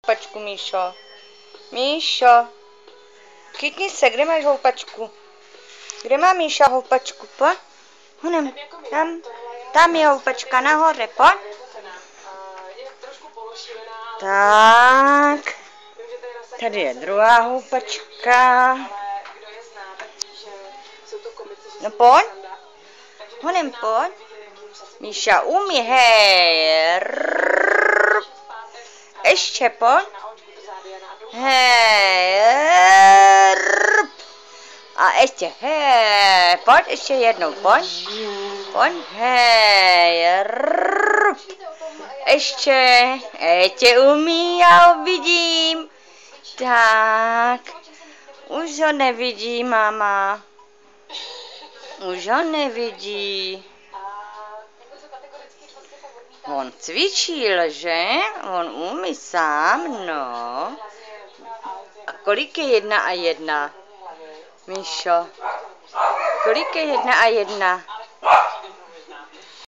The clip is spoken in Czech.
houpačku, Míšo. Míšo, chytni se, kde máš houpačku? Kde má Míša houpačku, pojď? Honem, tam je houpačka nahoře, pojď. Tak, tady je druhá houpačka. No pojď, honem pojď. Míša umí, hej. Ještě pojď. Hej. A ještě, hej. Pojď ještě jednou, pojď. Pojď, hej. Ještě umí, já ho vidím. Tak, už ho nevidí, máma. Už ho nevidí. On cvičil, že? On umí sám, no. A kolik je 1 a 1? Míšo, kolik je 1 a 1?